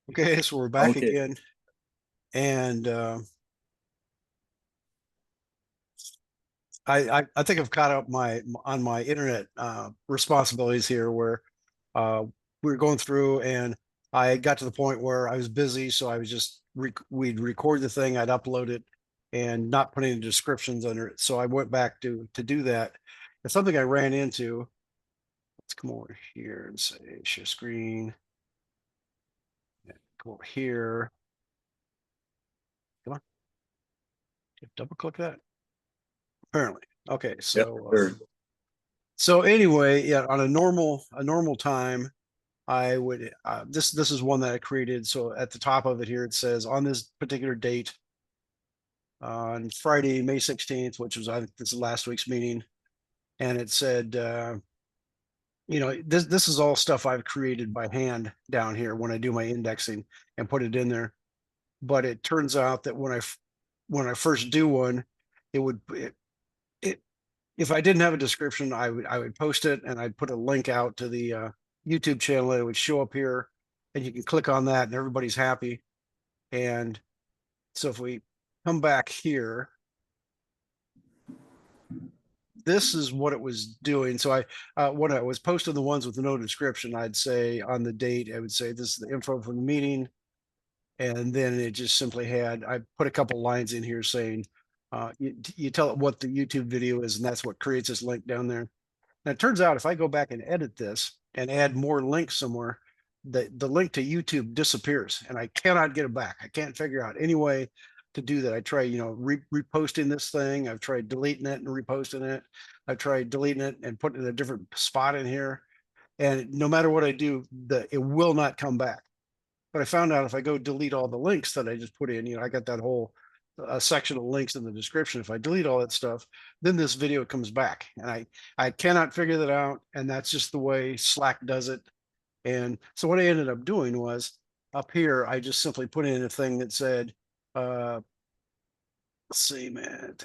Okay, so we're back Okay. again, and I think I've caught up on my internet responsibilities here, where we were going through, and I got to the point where I was busy, so I was just we'd record the thing, I'd upload it, and not put any descriptions under it. So I went back to do that. It's something I ran into. Let's come over here and say share screen. Come over here. Come on, double click that. Apparently, okay. Yep. Sure. So anyway, yeah, on a normal time, I would this is one that I created. So at the top of it here, it says on this particular date, on Friday, May 16th, which was, I think this is last week's meeting, and it said, this is all stuff I've created by hand down here when I do my indexing and put it in there. But it turns out that when I first do one, it would it if I didn't have a description, I would post it and I'd put a link out to the YouTube channel. It would show up here, and you can click on that, and everybody's happy. And so if we come back here, this is what it was doing. So when I was posting the ones with no description, I'd say on the date, I would say this is the info from the meeting, and then it just simply had, I put a couple lines in here saying, you tell it what the YouTube video is, and that's what creates this link down there. Now, it turns out if I go back and edit this and add more links somewhere, the link to YouTube disappears, and I cannot get it back. I can't figure out any way to do that. I try, reposting this thing. I've tried deleting it and reposting it. I've tried deleting it and putting it in a different spot in here. And no matter what I do, it will not come back. But I found out if I go delete all the links that I just put in, I got that whole section of links in the description. If I delete all that stuff, then this video comes back, and I cannot figure that out. And that's just the way Slack does it. And so what I ended up doing was, up here, I just simply put in a thing that said, let's see, man.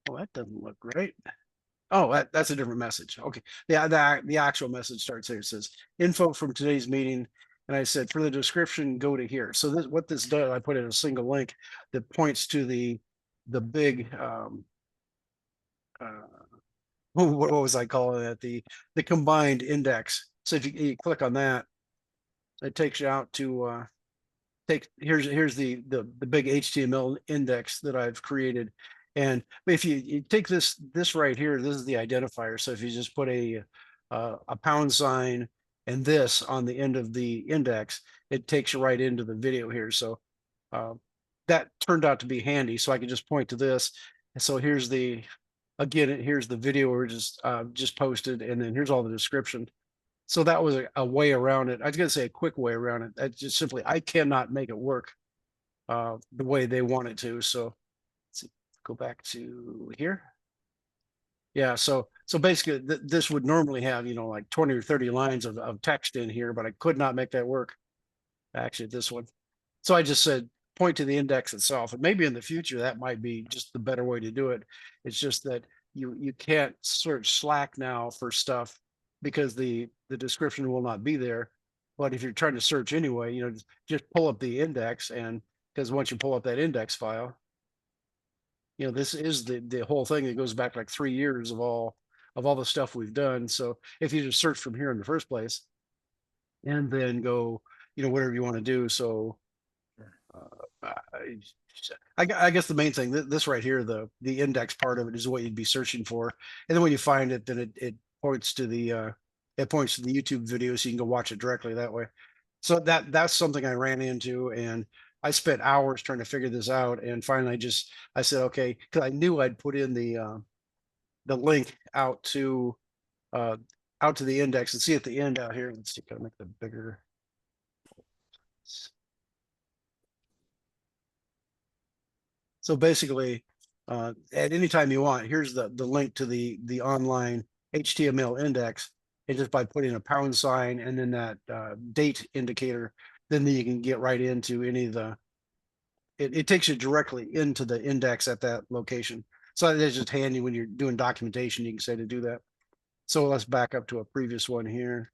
Oh, that doesn't look right. Oh, that's a different message. Okay. The actual message starts here. It says info from today's meeting. And I said, for the description, go to here. So what this does, I put in a single link that points to the big, what was I calling it? The combined index. So if you click on that, it takes you out to here's the big HTML index that I've created. And if you take this right here, this is the identifier. So if you just put a pound sign and this on the end of the index, it takes you right into the video here. So that turned out to be handy. So I can just point to this. And so here's here's the video we just posted, and then here's all the description. So that was a way around it. I was going to say a quick way around it. I just simply, I cannot make it work the way they want it to. So let's see, go back to here. Yeah. So basically, this would normally have, like 20 or 30 lines of text in here, but I could not make that work. Actually, this one. So I just said point to the index itself, and maybe in the future that might be just the better way to do it. It's just that you can't search Slack now for stuff because the description will not be there. But if you're trying to search anyway, just pull up the index, and because once you pull up that index file, this is the whole thing that goes back like 3 years of all the stuff we've done. So if you just search from here in the first place, and then go, whatever you want to do. So I guess the main thing, this right here, the index part of it, is what you'd be searching for. And then when you find it, then it points to the YouTube video, so you can go watch it directly that way. So that's something I ran into, and I spent hours trying to figure this out. And finally I said, okay, because I knew I'd put in the link out to the index, and see at the end out here. Let's see, gotta make the bigger. So basically, at any time you want, here's the link to the online HTML index. And just by putting a pound sign and then that date indicator, then you can get right into any of the, it takes you directly into the index at that location. So that's just handy when you're doing documentation, you can say to do that. So let's back up to a previous one here.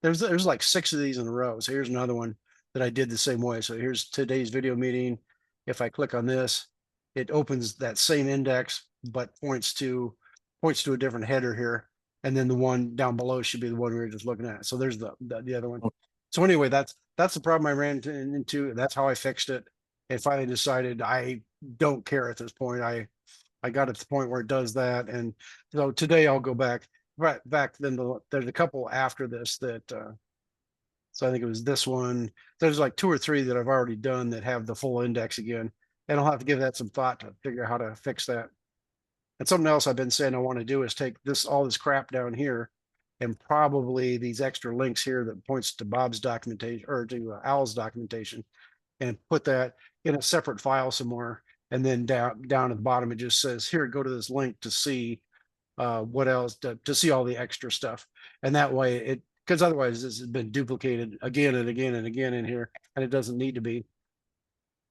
There's like 6 of these in a row. So here's another one that I did the same way. So here's today's video meeting. If I click on this, it opens that same index, but points to a different header here. And then the one down below should be the one we were just looking at. So there's the other one. So anyway, that's the problem I ran into. That's how I fixed it. And finally decided I don't care at this point. I got at the point where it does that. And so today I'll go back. Right back then, there's a couple after this that so I think it was this one. There's like 2 or 3 that I've already done that have the full index again, and I'll have to give that some thought to figure out how to fix that. And something else I've been saying I want to do is take all this crap down here, and probably these extra links here that points to Bob's documentation or to Al's documentation, and put that in a separate file somewhere. And then down at the bottom it just says, here, go to this link to see what else to see all the extra stuff. And that way because otherwise this has been duplicated again and again and again in here, and it doesn't need to be.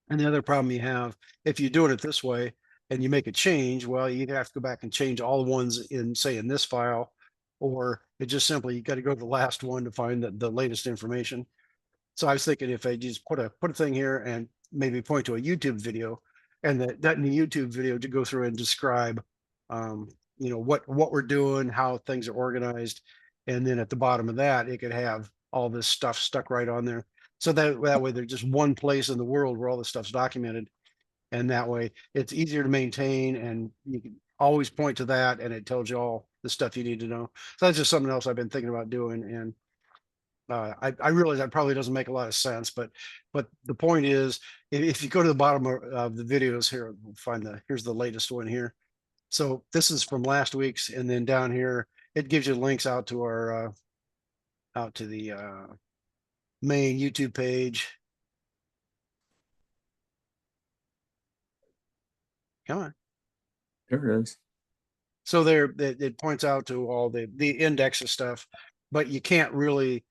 And the other problem you have, if you're doing it this way and you make a change, well, you either have to go back and change all the ones in, say, in this file, or it just simply, you got to go to the last one to find the latest information. So I was thinking if I just put a thing here and maybe point to a YouTube video, and that in the YouTube video to go through and describe what we're doing, how things are organized, and then at the bottom of that it could have all this stuff stuck right on there. So that way there's just one place in the world where all this stuff's documented, and that way it's easier to maintain, and you can always point to that, and it tells you all the stuff you need to know. So that's just something else I've been thinking about doing. And I realize that probably doesn't make a lot of sense, but the point is, if you go to the bottom of the videos here, we'll find here's the latest one here. So this is from last week's, and then down here it gives you links out to our out to the main YouTube page. Come on. There it is. So there it points out to all the index of stuff, but you can't really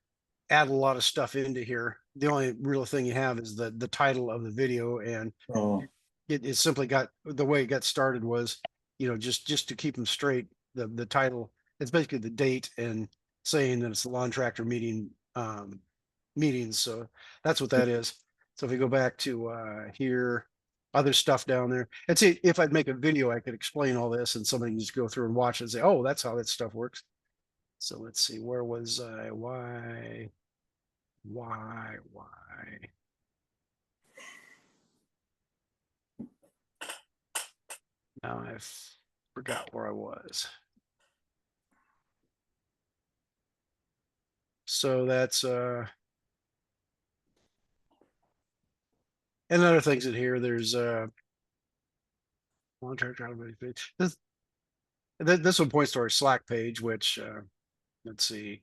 add a lot of stuff into here. The only real thing you have is the title of the video, and it simply got, the way it got started was, just to keep them straight, the title, it's basically the date and saying that it's the lawn tractor meetings. So that's what that is. So if we go back to here, other stuff down there, and see, if I'd make a video, I could explain all this and somebody can just go through and watch it and say, oh, that's how that stuff works. So let's see, where was I? Why? Now I forgot where I was. So that's and other things in here. There's this one points to our Slack page, which let's see,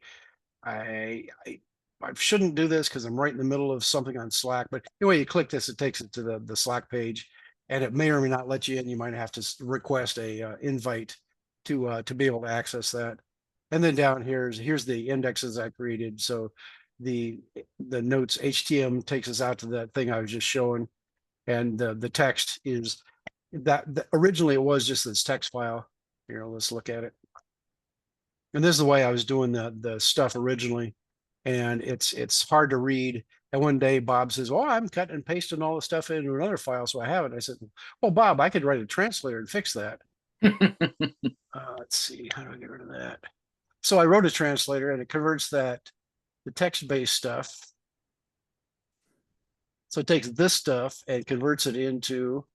I shouldn't do this because I'm right in the middle of something on Slack, but anyway, you click this, it takes it to the Slack page, and it may or may not let you in. You might have to request a invite to be able to access that. And then down here's the indexes I created. So the notes HTML takes us out to that thing I was just showing, and the text is that originally it was just this text file. Here, let's look at it. And this is the way I was doing the stuff originally, and it's hard to read. And one day Bob says, "Oh, I'm cutting and pasting all the stuff into another file, so I have it." I said, "Well, Bob, I could write a translator and fix that." Let's see, how do I get rid of that? So I wrote a translator, and it converts the text-based stuff. So it takes this stuff and converts it into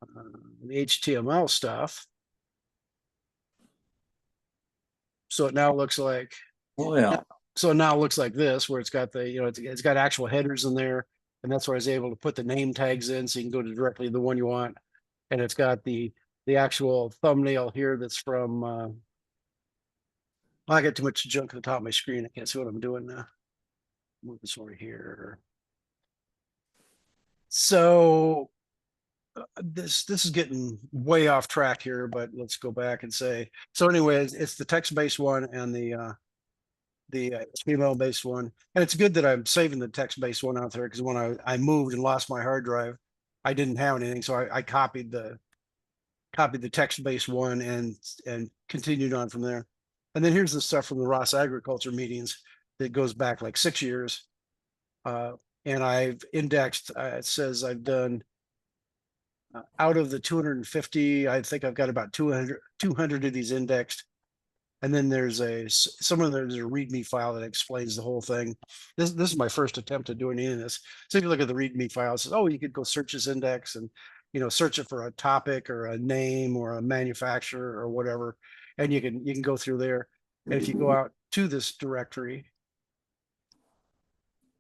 the HTML stuff. So it now looks like, oh yeah. So now it looks like this, where it's got the, it's got actual headers in there, and that's where I was able to put the name tags in, so you can go to directly the one you want. And it's got the actual thumbnail here that's from I got too much junk at the top of my screen. I can't see what I'm doing now. Move this over here. So this is getting way off track here, but let's go back and say, so anyways, it's the text-based one and the HTML-based one. And it's good that I'm saving the text-based one out there, because when I moved and lost my hard drive, I didn't have anything. So I copied the text-based one and continued on from there. And then here's the stuff from the ROS agriculture meetings that goes back like 6 years. And I've indexed, it says I've done out of the 250, I think I've got about 200 of these indexed. And then there's there's a README file that explains the whole thing. This is my first attempt at doing any of this. So if you look at the README file, it says, oh, you could go search this index and, search it for a topic or a name or a manufacturer or whatever. And you can go through there. And if you go out to this directory,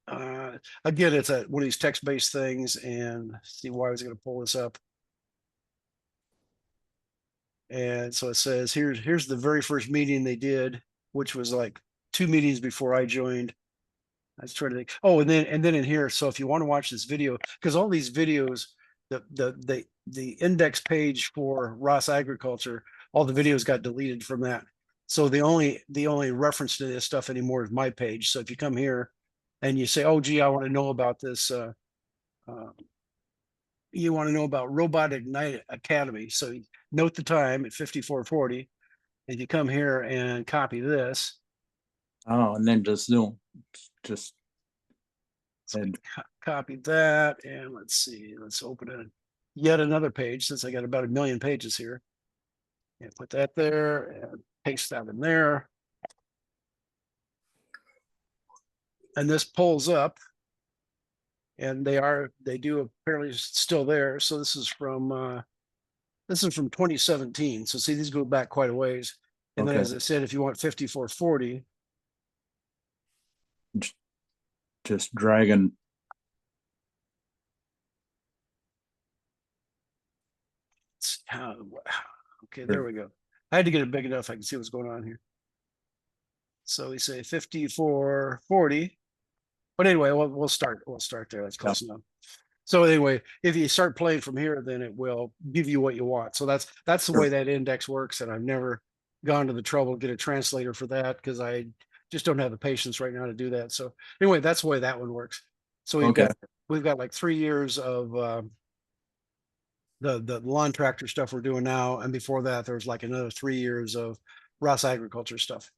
again, it's one of these text-based things, and see why I was going to pull this up. And so it says, here's the very first meeting they did, which was like 2 meetings before I joined. I was trying to think. Oh, and then in here, so if you want to watch this video, because all these videos, the index page for ROS agriculture, all the videos got deleted from that. So the only reference to this stuff anymore is my page. So if you come here and you say, oh, gee, I want to know about this, you want to know about Robot Ignite Academy. So note the time at 54:40. And you come here and copy this. Oh, and then just zoom. Just and Copy that. And let's see, let's open yet another page, since I got about 1 million pages here. And put that there and paste that in there. And this pulls up. And they do apparently still there. So this is from 2017. So see, these go back quite a ways. And then, Okay. as I said, if you want 54:40, just dragging. okay, there we go. I had to get it big enough I can see what's going on here. So we say 54:40. But anyway, we'll start there. That's close enough. So anyway, if you start playing from here, then it will give you what you want. So that's the way that index works. And I've never gone to the trouble to get a translator for that, because I just don't have the patience right now to do that. So anyway, that's the way that one works. So we've got like 3 years of the lawn tractor stuff we're doing now, and before that there was like another 3 years of ROS agriculture stuff.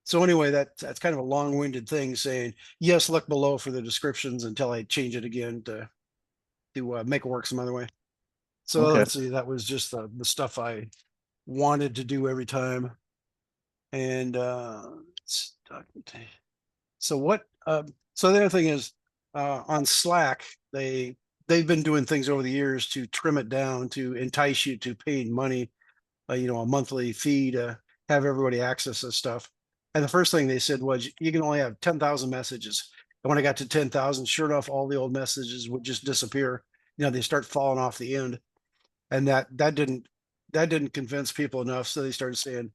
So anyway, that's kind of a long-winded thing saying, yes, look below for the descriptions until I change it again to make it work some other way. So let's see, that was just the stuff I wanted to do every time. And so what so the other thing is, on Slack, they've been doing things over the years to trim it down to entice you to paying money, a monthly fee to have everybody access this stuff. And the first thing they said was, you can only have 10,000 messages. And when I got to 10,000, sure enough, all the old messages would just disappear. They start falling off the end. And that didn't convince people enough. So they started saying,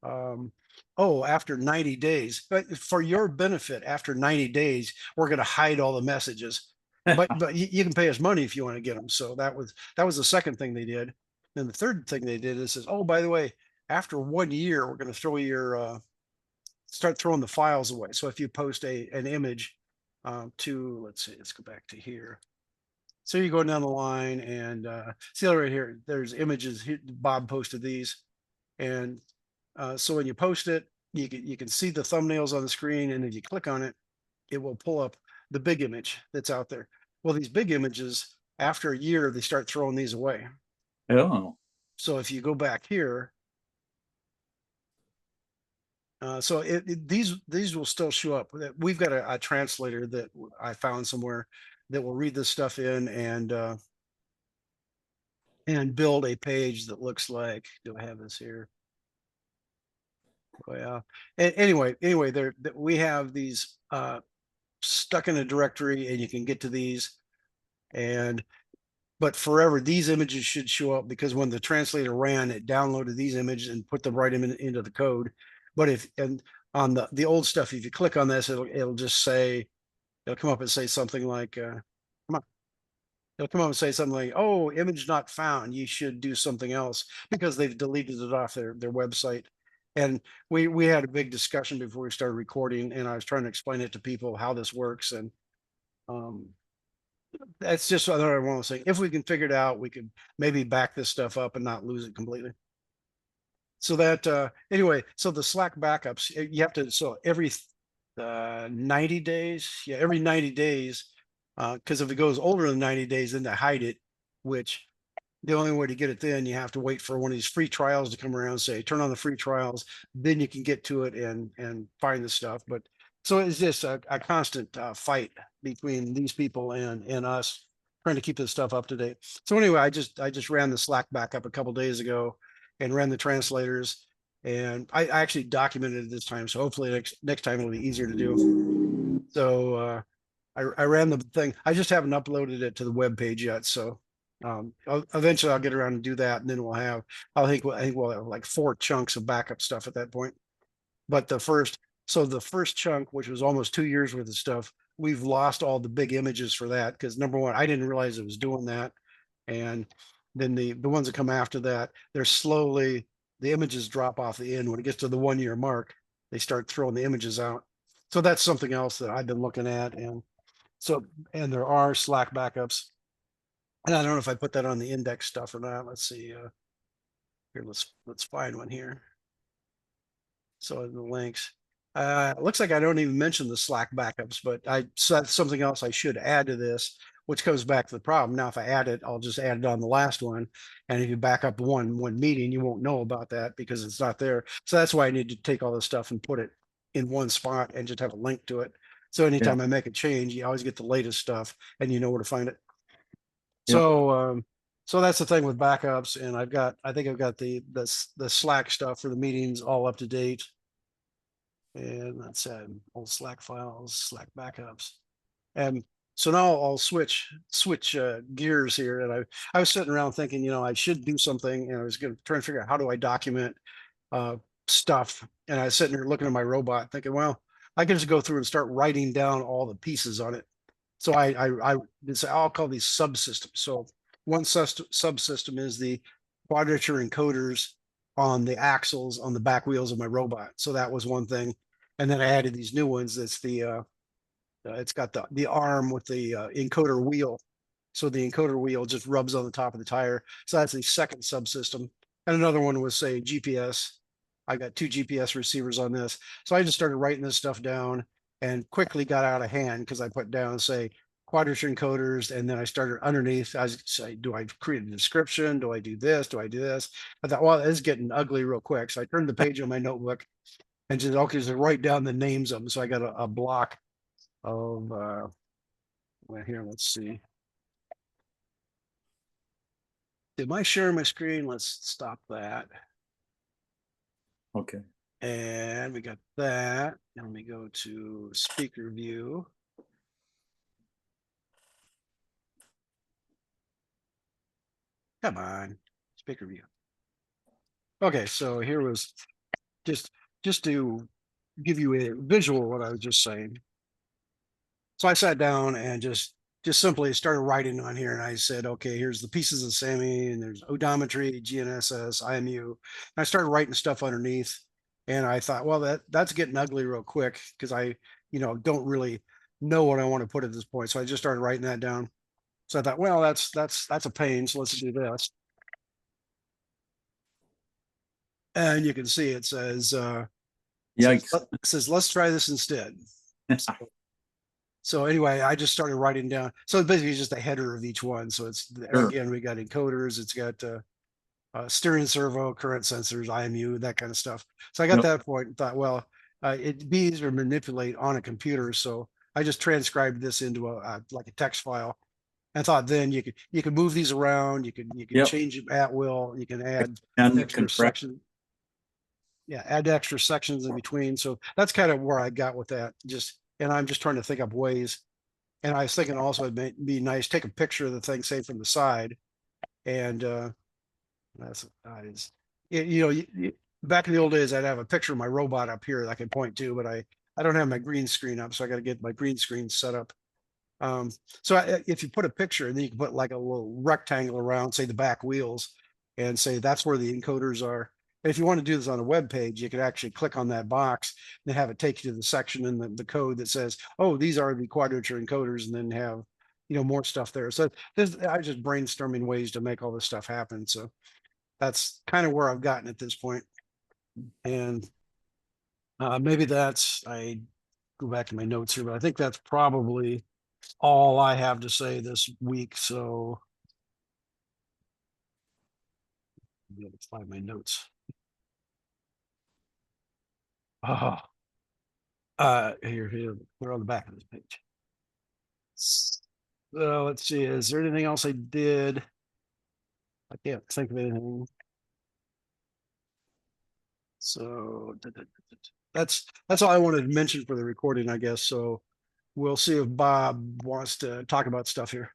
oh, after 90 days, but for your benefit, after 90 days, we're going to hide all the messages. But you can pay us money if you want to get them. So that was the second thing they did. And the third thing they did is, oh, by the way, after 1 year, we're going to throw start throwing the files away. So if you post an image let's see, let's go back to here. So you're going down the line and see right here, there's images. Bob posted these. And so when you post it, you can see the thumbnails on the screen. And if you click on it, it will pull up the big image that's out there. Well, these big images, after a year, they start throwing these away. Oh. So if you go back here, so these will still show up. We've got a translator that I found somewhere that will read this stuff in and build a page that looks like, do I have this here? Well, anyway, we have these stuck in a directory, and you can get to these. But forever, these images should show up, because when the translator ran, it downloaded these images and put them right into the code. But on the old stuff, if you click on this, it'll just say, it'll come up and say something like, it'll come up and say something like, oh, image not found, you should do something else, because they've deleted it off their website. And we had a big discussion before we started recording, and I was trying to explain it to people how this works. And that's just another one of those things. If we can figure it out, we could maybe back this stuff up and not lose it completely. So that, anyway, so the Slack backups, you have to, so every 90 days, yeah, every 90 days, because if it goes older than 90 days, then they hide it, which the only way to get it then, you have to wait for one of these free trials to come around and say, turn on the free trials, then you can get to it and find the stuff. But so it's just a constant fight between these people and us trying to keep this stuff up to date. So anyway, I just ran the Slack backup a couple days ago and ran the translators, and I actually documented it this time. So hopefully next time it'll be easier to do. So I ran the thing. I just haven't uploaded it to the web page yet. So eventually I'll get around and do that, and then I think we'll have like 4 chunks of backup stuff at that point. But the first chunk, which was almost 2 years worth of stuff, we've lost all the big images for that because number one, I didn't realize it was doing that, and then the ones that come after that, the images drop off the end when it gets to the 1 year mark. They start throwing the images out. So that's something else that I've been looking at, and there are Slack backups. And I don't know if I put that on the index stuff or not. Let's see. Here, let's find one here. So in the links, it looks like I don't even mention the Slack backups, but so that's something else I should add to this, which goes back to the problem. Now, if I add it, I'll just add it on the last one. And if you back up one meeting, you won't know about that because it's not there. So that's why I need to take all this stuff and put it in one spot and just have a link to it. So anytime I make a change, you always get the latest stuff and you know where to find it. So so that's the thing with backups, and I think I've got the Slack stuff for the meetings all up to date. And that's old Slack files, Slack backups. And so now I'll switch gears here. And I was sitting around thinking, I should do something, and I was going to try and figure out how do I document stuff. And I was sitting here looking at my robot thinking, well, I can just go through and start writing down all the pieces on it. So I'll call these subsystems. So one subsystem is the quadrature encoders on the axles on the back wheels of my robot. So that was one thing. And then I added these new ones. It's it's got the arm with the encoder wheel. So the encoder wheel just rubs on the top of the tire. So that's the second subsystem. And another one was, say, GPS. I got 2 GPS receivers on this. So I just started writing this stuff down and quickly got out of hand because I put down, say, quadrature encoders, and then I started underneath. I say, do I create a description? Do I do this? Do I do this? I thought, well, it's getting ugly real quick. So I turned the page on my notebook and just, okay, just write down the names of them. So I got a block of, well, here, let's see. Did I share my screen? Let's stop that. Okay. And we got that. And let me go to speaker view. Come on, speaker view. Okay, so here was just to give you a visual of what I was just saying. So I sat down and just simply started writing on here, and I said, okay, here's the pieces of SAMI, and there's odometry, GNSS, IMU. And I started writing stuff underneath, and I thought, well, that's getting ugly real quick because I, don't really know what I want to put at this point. So I just started writing that down. So I thought, well, that's a pain. So let's do this. And you can see it says, let's try this instead. So anyway, I just started writing down. So it's basically just a header of each one. So it's, again, we got encoders, it's got steering servo, current sensors, IMU, that kind of stuff. So I got that point and thought, well, it'd be easier to manipulate on a computer. So I just transcribed this into like a text file. I thought then you could move these around, you can change them at will, you can add extra sections. Yeah, add extra sections in between. So that's kind of where I got with that. And I'm just trying to think up ways. And I was thinking also it'd be nice, take a picture of the thing, say from the side. And back in the old days, I'd have a picture of my robot up here that I could point to, but I don't have my green screen up. So I got to get my green screen set up. If you put a picture and then you can put like a little rectangle around, say the back wheels, and say that's where the encoders are. If you want to do this on a web page, you could actually click on that box and have it take you to the section in the code that says, oh, these are the quadrature encoders, and then have, more stuff there. So I was just brainstorming ways to make all this stuff happen. So that's kind of where I've gotten at this point. And maybe I go back to my notes here, but I think that's probably all I have to say this week. So I'll be able to find my notes. Here, they're on the back of this page. So let's see, is there anything else I did? I can't think of anything. So that's all I wanted to mention for the recording, I guess. So we'll see if Bob wants to talk about stuff here.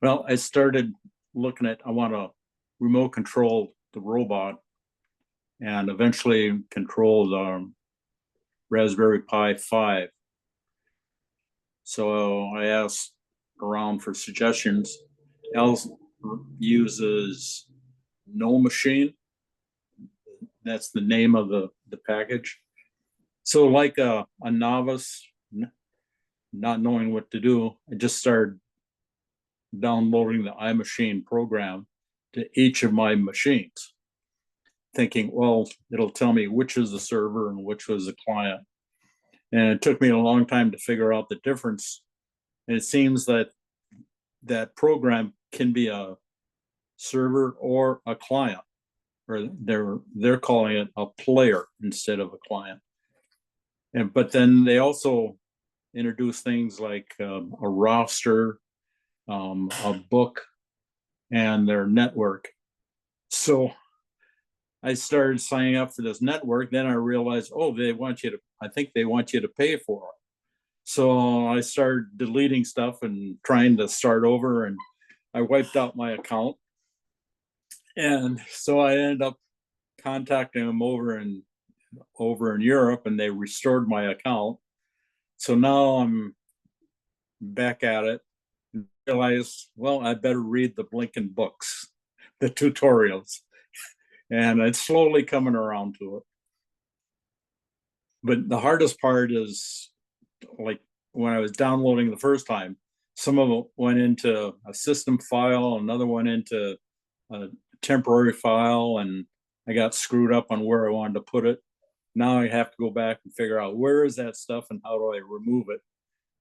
Well, I started looking at, I want to remote control the robot and eventually control the Raspberry Pi 5. So I asked around for suggestions. Al uses NoMachine. That's the name of the package. So like a novice, not knowing what to do, I just started downloading the iMachine program to each of my machines, thinking, well, it'll tell me which is the server and which was the client. And it took me a long time to figure out the difference. And it seems that that program can be a server or a client, or they're calling it a player instead of a client. And but then they also introduce things like a roster, a book, and their network. So I started signing up for this network. Then I realized, oh, I think they want you to pay for it. So I started deleting stuff and trying to start over, and I wiped out my account. And so I ended up contacting them over in Europe, and they restored my account. So now I'm back at it and realize, well, I better read the blinking books, the tutorials. And it's slowly coming around to it. But the hardest part is, like, when I was downloading the first time, some of it went into a system file, another one into a temporary file, and I got screwed up on where I wanted to put it. Now I have to go back and figure out where is that stuff and how do I remove it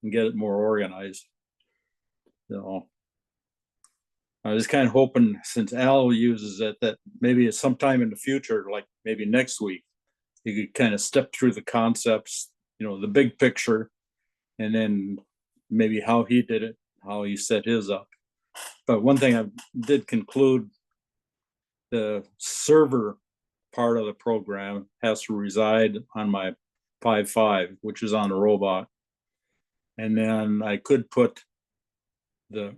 and get it more organized. So I was kind of hoping, since Al uses it, that maybe sometime in the future, like maybe next week, you could kind of step through the concepts, the big picture, and then maybe how he did it, how he set his up. But one thing I did conclude, the server part of the program has to reside on my Pi 5, which is on the robot. And then I could put the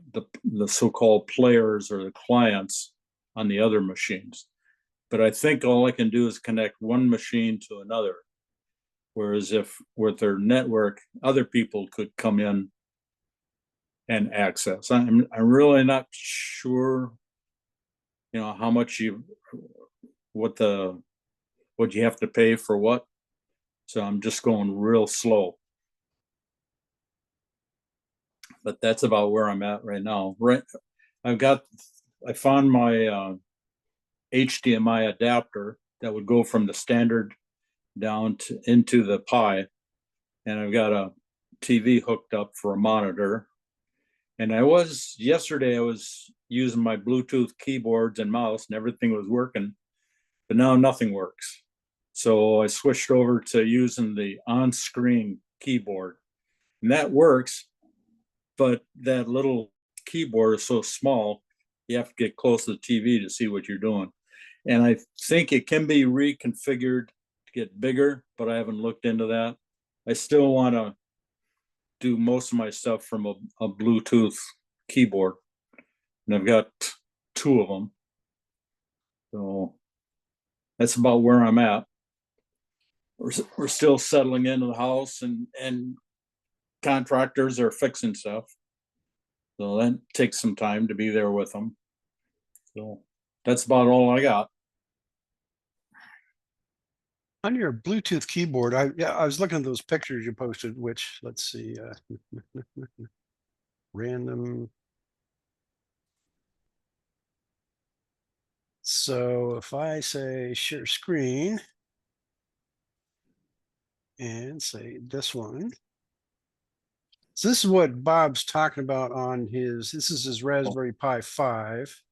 so-called players or the clients on the other machines. But I think all I can do is connect one machine to another. Whereas if with their network, other people could come in and access. I'm really not sure, how much what you have to pay for what. So I'm just going real slow. But that's about where I'm at right now. Right, I found my HDMI adapter that would go from the standard down into the Pi, and I've got a TV hooked up for a monitor. And yesterday I was using my Bluetooth keyboards and mouse, and everything was working, but now nothing works. So I switched over to using the on-screen keyboard, and that works. But that little keyboard is so small, you have to get close to the TV to see what you're doing. And I think it can be reconfigured to get bigger, but I haven't looked into that. I still want to do most of my stuff from a Bluetooth keyboard, and I've got 2 of them. So that's about where I'm at. We're still settling into the house, and contractors are fixing stuff. So that takes some time to be there with them. So that's about all I got. On your Bluetooth keyboard, I was looking at those pictures you posted, which, let's see, random. So if I say share screen and say this one. So this is what Bob's talking about on this is his Raspberry Pi 5.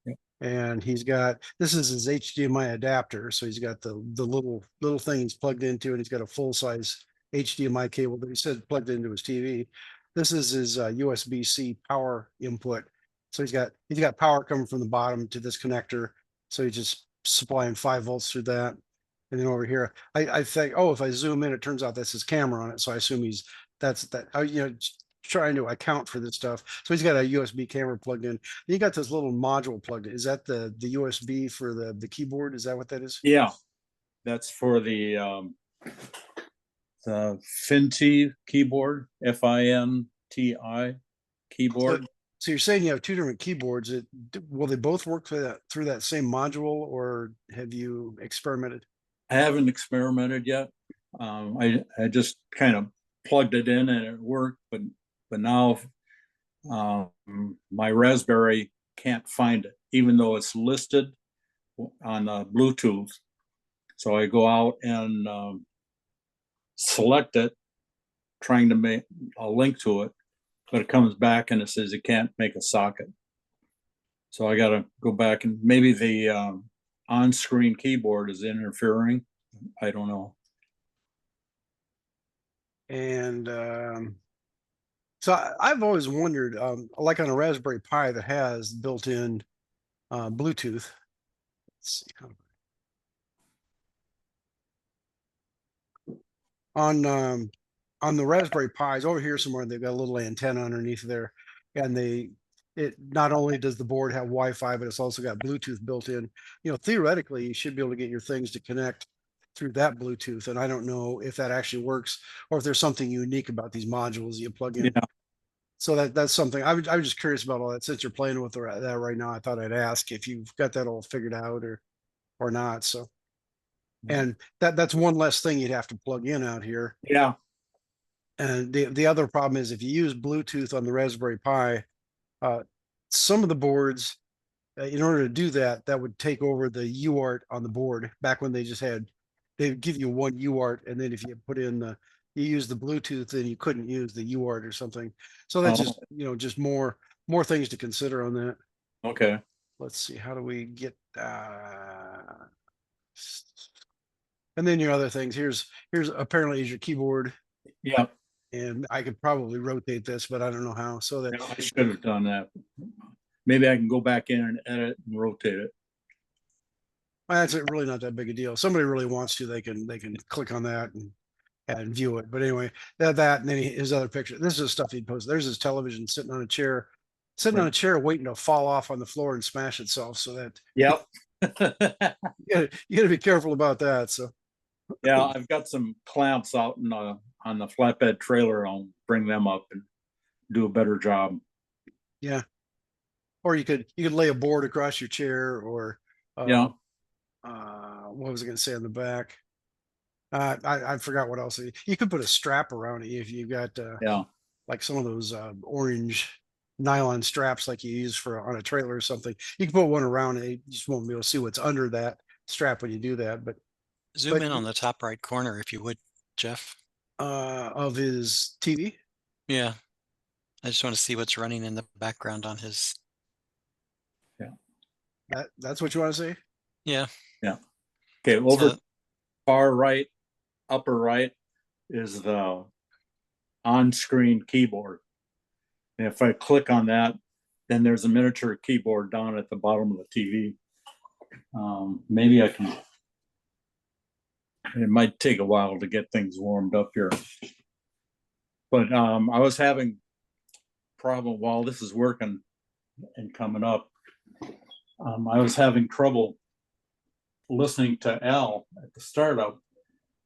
Yeah. And this is his HDMI adapter. So he's got the little thing he's plugged into, and he's got a full size HDMI cable that he said plugged into his TV. This is his USB-C power input. So he's got power coming from the bottom to this connector. So he's just supplying 5 volts through that. And then over here, I think, oh, if I zoom in, it turns out that's his camera on it. So I assume trying to account for this stuff. So he's got a USB camera plugged in. You got this little module plugged in. Is that the USB for the keyboard? Is that what that is? Yeah, that's for the FinTi keyboard, FINTI keyboard. So you're saying you have 2 different keyboards. Will they both work through that same module, or have you experimented? I haven't experimented yet. I just kind of plugged it in and it worked, but now my Raspberry can't find it, even though it's listed on Bluetooth. So I go out and select it, trying to make a link to it, but it comes back and it says it can't make a socket. So I got to go back, and maybe the on-screen keyboard is interfering. I don't know. And so I've always wondered, like on a Raspberry Pi that has built-in Bluetooth. Let's see how on the Raspberry Pis over here somewhere, they've got a little antenna underneath there, and it not only does the board have Wi-Fi, but it's also got Bluetooth built in. Theoretically, you should be able to get your things to connect through that Bluetooth, and I don't know if that actually works, or if there's something unique about these modules you plug in. Yeah. So that's something I was just curious about all that. Since you're playing with that right now, I thought I'd ask if you've got that all figured out or not. So, and that's one less thing you'd have to plug in out here. Yeah. And the other problem is if you use Bluetooth on the Raspberry Pi, some of the boards, in order to do that, that would take over the UART on the board. Back when they'd give you one UART, and then if you put in you use the Bluetooth, then you couldn't use the UART or something. So that's just more things to consider on that. Okay. Let's see, how do we get and then your other things. Here's apparently is your keyboard. Yeah. And I could probably rotate this, but I don't know how. So that I should have done that. Maybe I can go back in and edit and rotate it. that's really not that big a deal. If somebody really wants to, they can click on that and view it. But anyway, that and then his other picture. This is stuff he'd post. There's his television sitting on a chair, on a chair waiting to fall off on the floor and smash itself. So that Yep. you gotta be careful about that. So yeah, I've got some clamps out on the flatbed trailer. I'll bring them up and do a better job. Yeah. Or you could lay a board across your chair, or Yeah. What was I going to say on the back? I forgot what else. You could put a strap around it if you got Yeah. like some of those orange nylon straps like you use on a trailer or something. You can put one around it. You just won't be able to see what's under that strap when you do that. But Zoom in on the top right corner if you would, Jeff. Of his TV. Yeah. I just want to see what's running in the background on his. Yeah. That's what you want to say? Yeah. Yeah. Okay. Over far right, upper right is the on-screen keyboard. And if I click on that, then there's a miniature keyboard down at the bottom of the TV. Maybe I can. It might take a while to get things warmed up here. But I was having problem while this is working and coming up. I was having trouble listening to Al at the startup.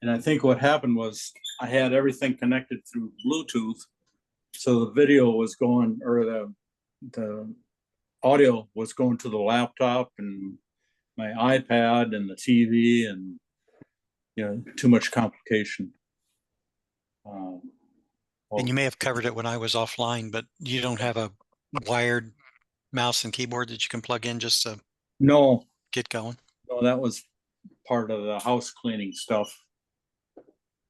And I think what happened was I had everything connected through Bluetooth. So the video was going, or the audio was going to the laptop and my iPad and the TV, and too much complication. And you may have covered it when I was offline, but you don't have a wired mouse and keyboard that you can plug in just to. No, get going. No, that was part of the house cleaning stuff.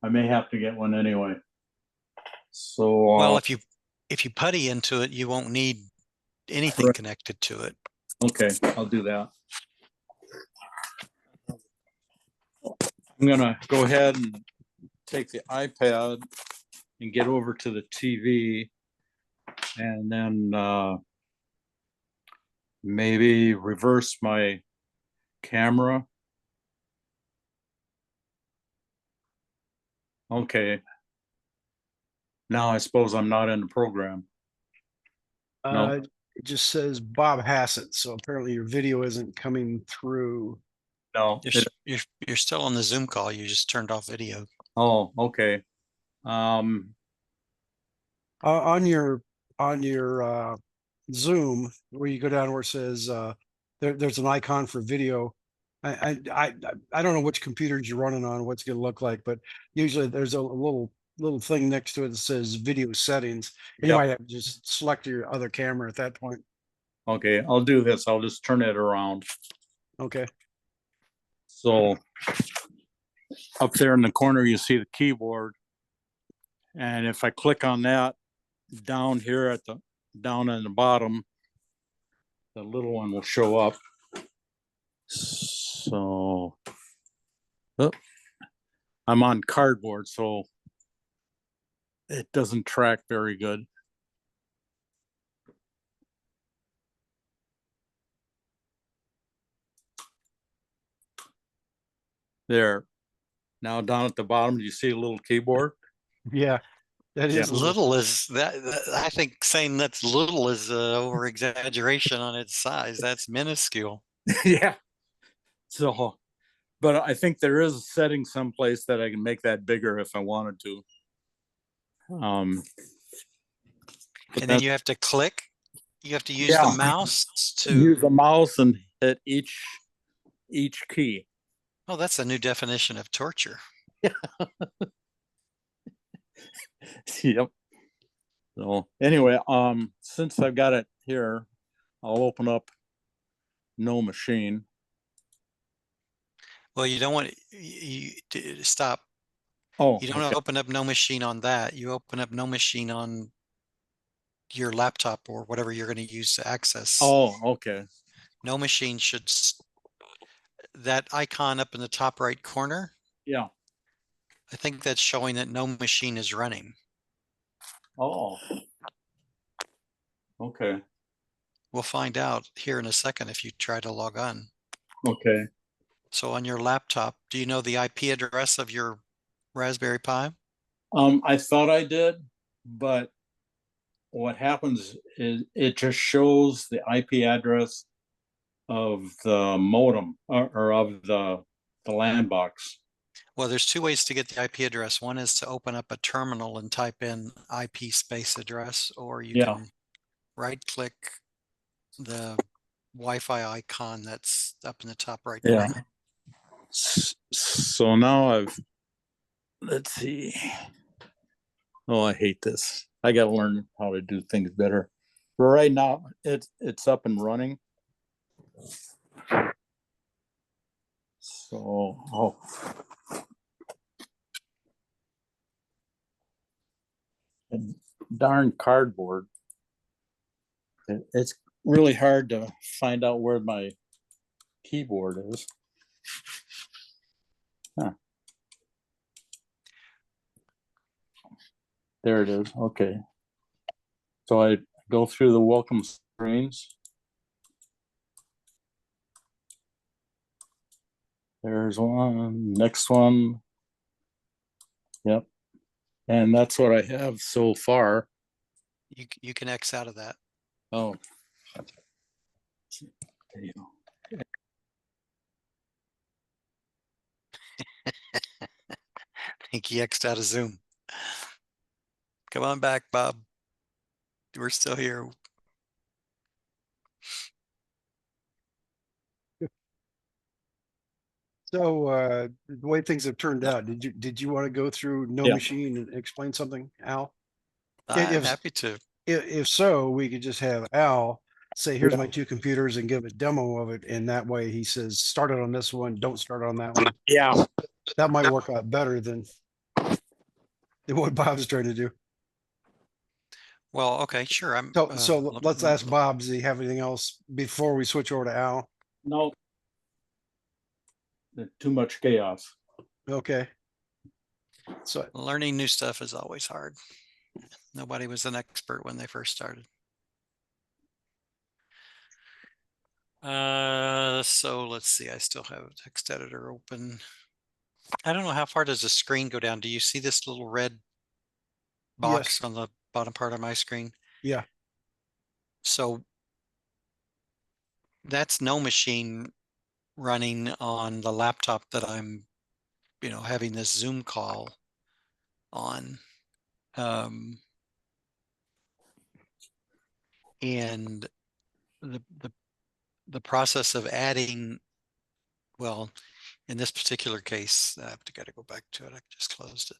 I may have to get one anyway. So, Well, if you putty into it, you won't need anything Right. connected to it. okay, I'll do that. I'm gonna go ahead and take the iPad and get over to the TV and then maybe reverse my camera. Okay. Now I suppose I'm not in the program. No. It just says Bob Hassett, so apparently your video isn't coming through. No. You're still on the Zoom call. You just turned off video. Oh, okay. On your Zoom, where you go down where it says there's an icon for video. I don't know which computers you're running on, what's going to look like, but usually there's a little thing next to it that says video settings. And you Yep. might have to just select your other camera at that point. Okay, I'll do this. I'll just turn it around. Okay. So up there in the corner, you see the keyboard. And if I click on that down here down in the bottom, the little one will show up. So I'm on cardboard, so it doesn't track very good. There. Now down at the bottom, do you see a little keyboard? Yeah, that is Yeah. Little is that, I think saying that's little is over exaggeration on its size. That's minuscule. Yeah. So, but I think there is a setting someplace that I can make that bigger if I wanted to. And then you have to click. You have to use Yeah. the mouse to. Use the mouse and hit each key. Oh, that's a new definition of torture. Yep. So anyway, since I've got it here, I'll open up NoMachine. Well, you don't want you stop. Oh, You don't okay. open up NoMachine on that. You open up NoMachine on your laptop or whatever you're going to use to access. Oh, okay. NoMachine should, that icon up in the top right corner. Yeah. I think that's showing that NoMachine is running. Oh. Okay. We'll find out here in a second if you try to log on. Okay. So on your laptop, do you know the IP address of your Raspberry Pi? I thought I did, but what happens is it just shows the IP address of the modem or of the LAN box. Well, there's two ways to get the IP address. One is to open up a terminal and type in IP space address, or you can right click the Wi-Fi icon that's up in the top right corner. Yeah. So now let's see. Oh, I hate this. I got to learn how to do things better. But right now, it's up and running. So, and darn cardboard. It's really hard to find out where my keyboard is. Huh. There it is. Okay. So I go through the welcome screens. There's one, next one. Yep. And that's what I have so far. You can X out of that. Oh. There you go. I think he X'd out of Zoom. Come on back, Bob. We're still here. So the way things have turned out, did you want to go through NoMachine and explain something, Al? I'm happy to. If so, we could just have Al say, here's Yeah. my two computers and give a demo of it. And that way he says, start it on this one, don't start on that one. Yeah. That might work out better than what Bob's trying to do. Well, okay, sure. I'm So lem- let's lem- ask Bob, does he have anything else before we switch over to Al? No. Too much chaos. Okay. So learning new stuff is always hard. Nobody was an expert when they first started. So let's see. I still have a text editor open. I don't know how far does the screen go down. Do you see this little red box yes, on the bottom part of my screen? yeah, So that's NoMachine running on the laptop that I'm, having this Zoom call on. And the process of adding, well, in this particular case, I have to got to go back to it. I just closed it.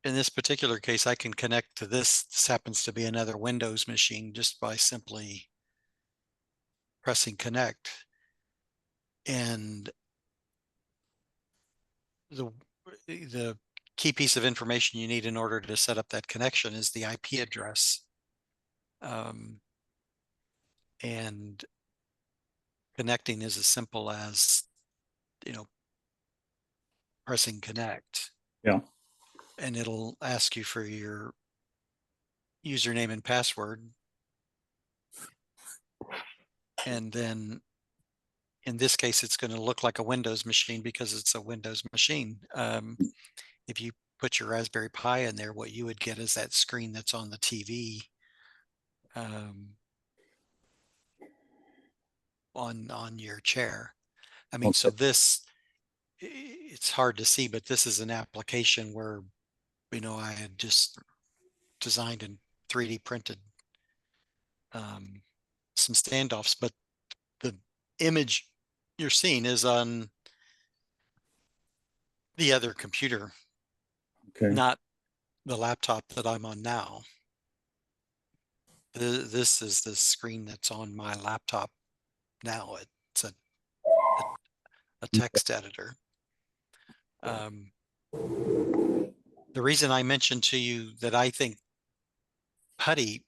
In this particular case, I can connect to this. This happens to be another Windows machine just by simply pressing connect. And the key piece of information you need in order to set up that connection is the IP address. And connecting is as simple as, pressing connect. Yeah. And it'll ask you for your username and password. And then in this case, it's going to look like a Windows machine because it's a Windows machine. If you put your Raspberry Pi in there, what you would get is that screen that's on the TV on your chair. I mean, so this, it's hard to see, but this is an application where, I had just designed and 3D printed some standoffs, but the image you're seeing is on the other computer, Okay. not the laptop that I'm on now. This is the screen that's on my laptop now. It's a text editor. The reason I mentioned to you that I think Putty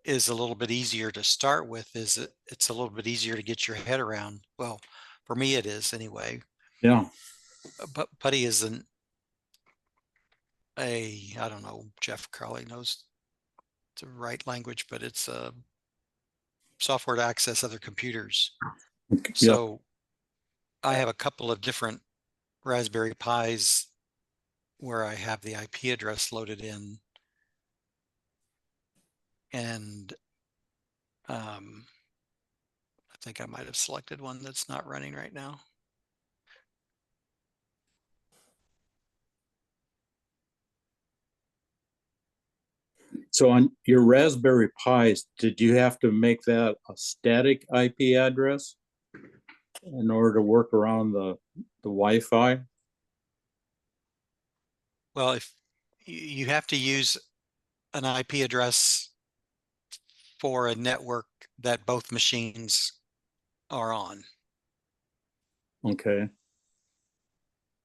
is a little bit easier to start with is it's a little bit easier to get your head around. Well, for me it is anyway. Yeah. But Putty isn't I don't know, Jeff Crowley knows the right language, but it's a software to access other computers. Okay. So I have a couple of different Raspberry Pis where I have the IP address loaded in. And I think I might have selected one that's not running right now. So on your Raspberry Pis, did you have to make that a static IP address in order to work around the Wi-Fi? Well, if you have to use an IP address for a network that both machines are on. Okay.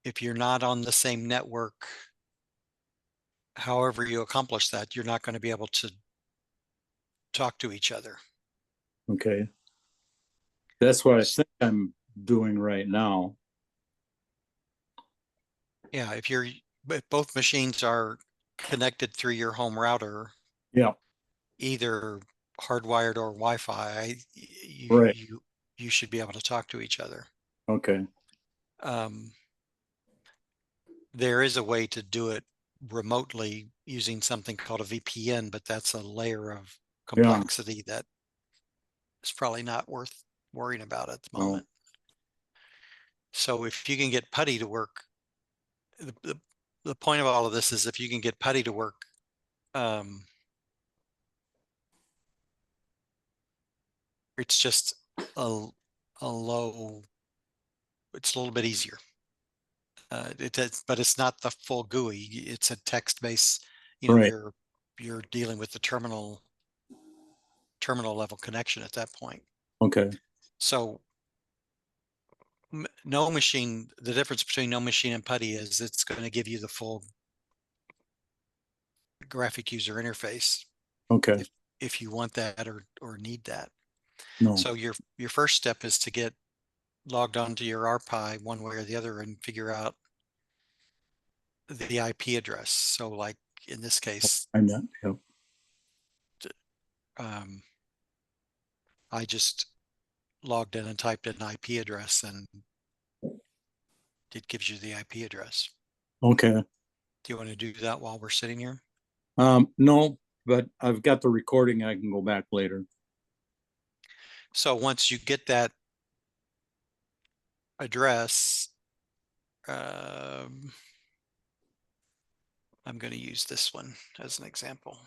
If you're not on the same network, however you accomplish that, you're not going to be able to talk to each other. Okay. That's what I think I'm doing right now. Yeah, if both machines are connected through your home router, Yeah. either hardwired or Wi-Fi, Right. you should be able to talk to each other. Okay. There is a way to do it remotely using something called a VPN, but that's a layer of complexity that is probably not worth worrying about at the moment. So if you can get Putty to work, the point of all of this is if you can get Putty to work, it's just a low, it's a little bit easier. It is, but it's not the full GUI. It's a text-based, you know, Right. you're dealing with the terminal level connection at that point. Okay. So NoMachine, the difference between NoMachine and PuTTY is it's going to give you the full graphic user interface Okay. if you want that or need that. No. So your first step is to get logged onto your RPi one way or the other and figure out the IP address. So like in this case, I'm not. Yep. I just logged in and typed in an IP address and it gives you the IP address. Okay. Do you want to do that while we're sitting here? No, but I've got the recording. I can go back later. So once you get that address, I'm going to use this one as an example.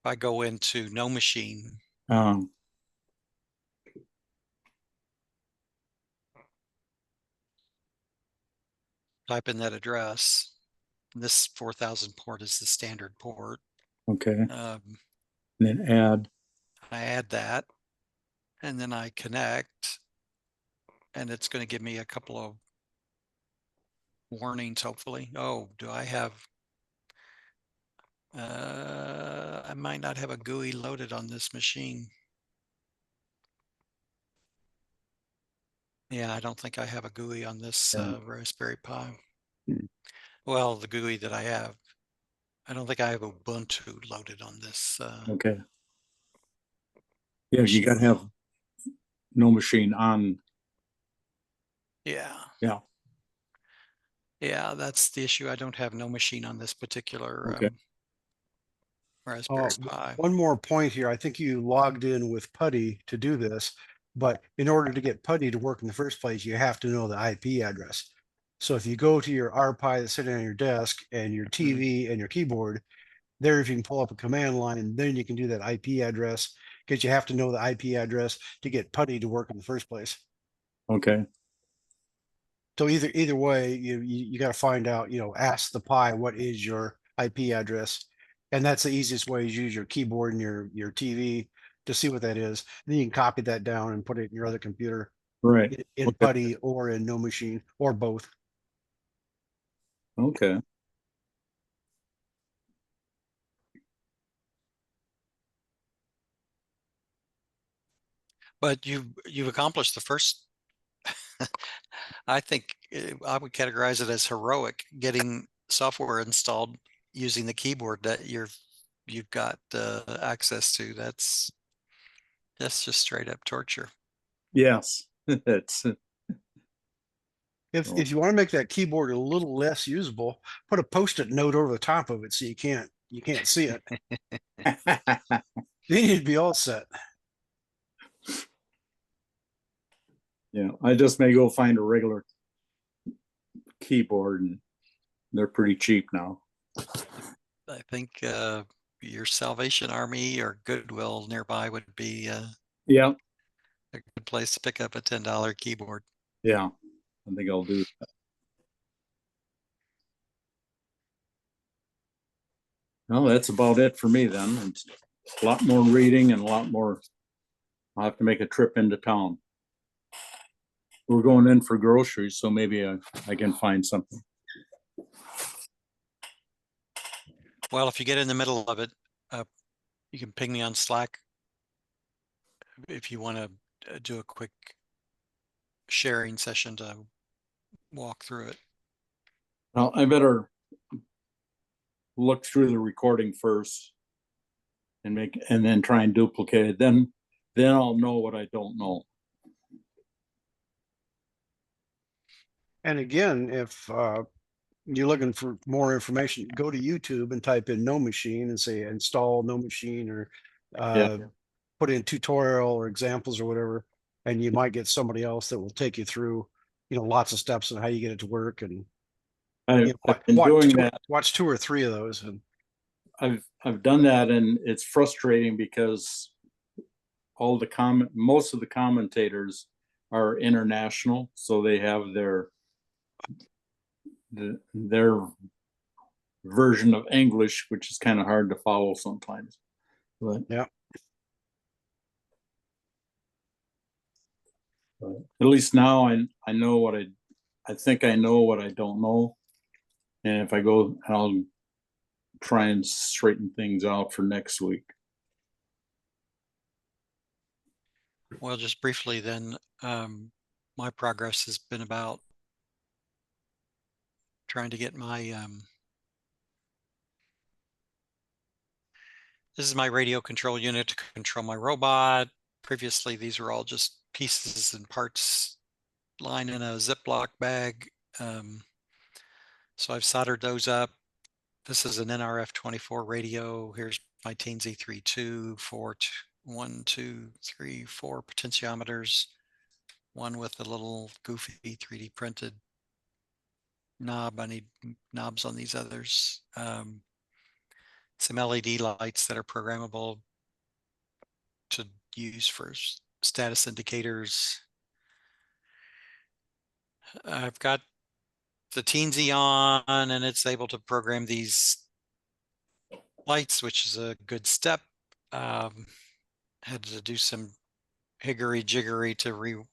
If I go into NoMachine, type in that address. This 4000 port is the standard port. Okay. Um, Then add. I add that, and then I connect, and it's going to give me a couple of warnings, hopefully. Oh, do I have, I might not have a GUI loaded on this machine. Yeah, I don't think I have a GUI on this Raspberry Pi. Well, the GUI that I have, I don't think I have Ubuntu loaded on this. Okay. Yeah, machine. you got to have NoMachine on. Yeah. Yeah. Yeah, that's the issue. I don't have NoMachine on this particular Okay. Raspberry Pi. One more point here. I think you logged in with PuTTY to do this, but in order to get PuTTY to work in the first place, you have to know the IP address. So if you go to your RPi that's sitting on your desk and your TV and your keyboard, there if you can pull up a command line, then you can do that IP address because you have to know the IP address to get PuTTY to work in the first place. Okay. So either way, you got to find out, ask the Pi what is your IP address, and that's the easiest way is use your keyboard and your TV to see what that is. Then you can copy that down and put it in your other computer Right. in Okay. PuTTY or in NoMachine or both. Okay. But you've accomplished the first. I think I would categorize it as heroic, getting software installed using the keyboard that you've got access to. That's just straight up torture. Yes. It's If you want to make that keyboard a little less usable, put a Post-it note over the top of it so you can't see it. Then you'd be all set. yeah. I just may go find a regular keyboard, and they're pretty cheap now. I think your Salvation Army or Goodwill nearby would be Yeah. a good place to pick up a $10 keyboard. Yeah. I think I'll do that. Well, that's about it for me then. It's a lot more reading and a lot more. I'll have to make a trip into town. We're going in for groceries, so maybe I can find something. Well, if you get in the middle of it, you can ping me on Slack if you want to do a quick sharing session to walk through it. Well, I better look through the recording first and then try and duplicate it. Then I'll know what I don't know. And again, if you're looking for more information, go to YouTube and type in NoMachine and say install NoMachine or put in tutorial or examples or whatever, and you might get somebody else that will take you through, lots of steps on how you get it to work. And I've been doing that. Watch 2 or 3 of those. And I've done that, and it's frustrating because most of the commentators are international, so they have their version of English, which is kind of hard to follow sometimes. But Yeah. but at least now I know what I think I know what I don't know. And if I go, I'll try and straighten things out for next week. Well, just briefly then, my progress has been about trying to get my, this is my radio control unit to control my robot. Previously, these were all just pieces and parts lying in a Ziploc bag. So I've soldered those up. This is an NRF24 radio. Here's my Teensy 3.2, 1, 2, 3, 4 potentiometers. One with a little goofy 3D printed knob. I need knobs on these others. Some LED lights that are programmable to use for status indicators. I've got the Teensy on, and it's able to program these lights, which is a good step. Had to do some higgery jiggery to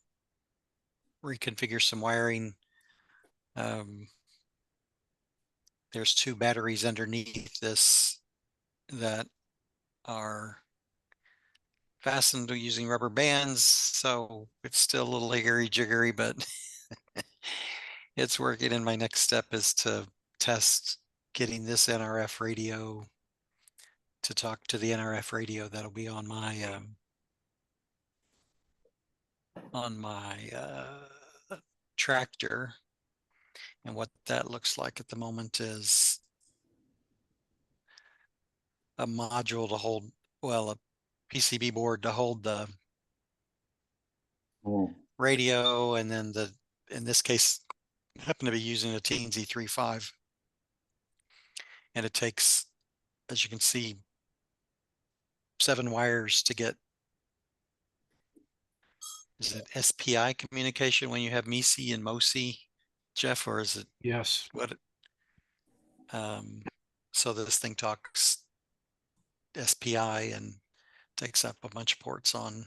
reconfigure some wiring. There's 2 batteries underneath this that are fastened using rubber bands, so it's still a little higgery jiggery, but it's working. And my next step is to test getting this NRF radio to talk to the NRF radio that'll be on my tractor. And what that looks like at the moment is a module to hold, well, a PCB board to hold the radio, and then in this case, I happen to be using a Teensy 3.5, and it takes, as you can see, 7 wires to get, is it SPI communication when you have MISI and MOSI, Jeff, or is it Yes. what? So this thing talks SPI and takes up a bunch of ports on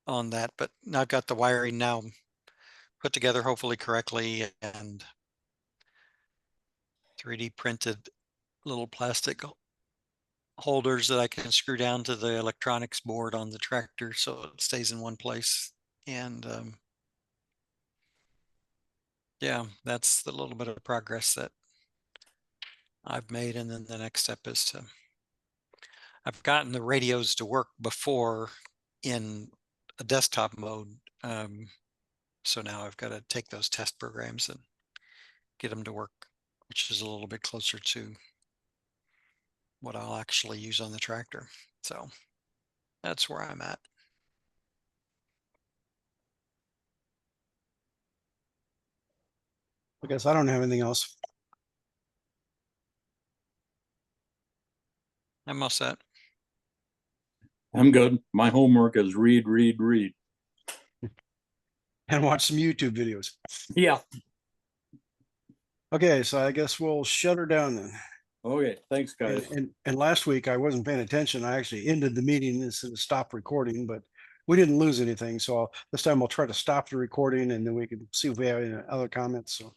that. But now I've got the wiring now put together hopefully correctly, and 3D printed little plastic holders that I can screw down to the electronics board on the tractor so it stays in one place. And yeah, that's the little bit of progress that I've made. And then the next step is to, I've gotten the radios to work before in a desktop mode. So now I've got to take those test programs and get them to work, which is a little bit closer to what I'll actually use on the tractor. So that's where I'm at. I guess I don't have anything else. I'm all set. I'm good. My homework is read. And watch some YouTube videos. Yeah. Okay, so I guess we'll shut her down then. Okay, thanks, guys. And last week I wasn't paying attention. I actually ended the meeting instead of stop recording, but we didn't lose anything. So this time I'll try to stop the recording and then we can see if we have any other comments. So